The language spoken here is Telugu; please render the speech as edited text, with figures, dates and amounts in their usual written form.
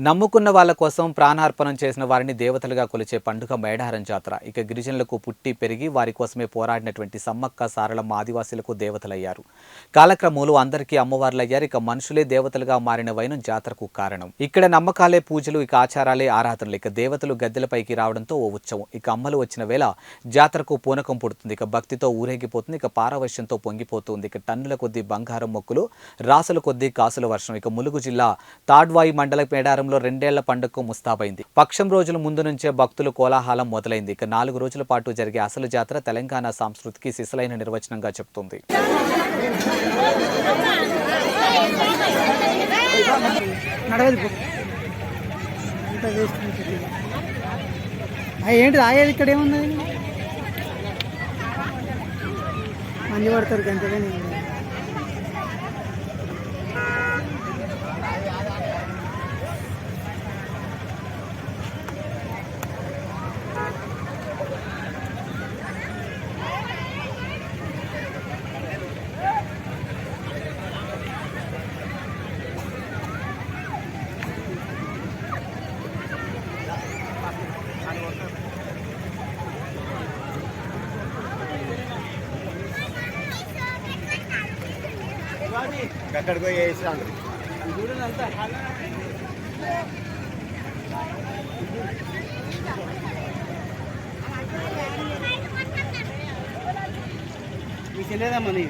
నమ్ముకున్న వాళ్ళ కోసం ప్రాణార్పణం చేసిన వారిని దేవతలుగా కొలిచే పండుగ మేడారం జాతర. ఇక గిరిజనులకు పుట్టి పెరిగి వారి కోసమే పోరాడినటువంటి సమ్మక్క సారలమ్మ ఆదివాసీలకు దేవతలయ్యారు. కాలక్రమంలో అందరికీ అమ్మవార్లయ్యారు. ఇక మనుషులే దేవతలుగా మారిన వైనం జాతరకు కారణం. ఇక్కడ నమ్మకాలే పూజలు, ఇక ఆచారాలే ఆరాధనలు. ఇక దేవతలు గద్దెలపైకి రావడంతో ఓ ఉత్సవం. ఇక అమ్మలు వచ్చిన వేళ జాతరకు పూనకం పుడుతుంది. ఇక భక్తితో ఊరేగిపోతుంది. ఇక పారవశ్యంతో పొంగిపోతుంది. ఇక టన్నుల కొద్దీ బంగారం మొక్కులు, రాసుల కొద్దీ కాసుల వర్షం. ఇక ములుగు జిల్లా తాడ్వాయి మండల మేడారం 2 పండుగకు ముస్తాబైంది. పక్షం రోజుల ముందు నుంచే భక్తులు కోలాహలం మొదలైంది. ఇక 4 రోజుల పాటు జరిగే అసలు జాతర తెలంగాణ సంస్కృతికి సిసలైన నిర్వచనంగా చెప్తుంది. ఏంటి ఆయేది ఇక్కడ ఏముంది మంది పడతారు గంటగానే. అక్కడికి పోయి వేసాను. మీకు తెలియదమ్మా నీ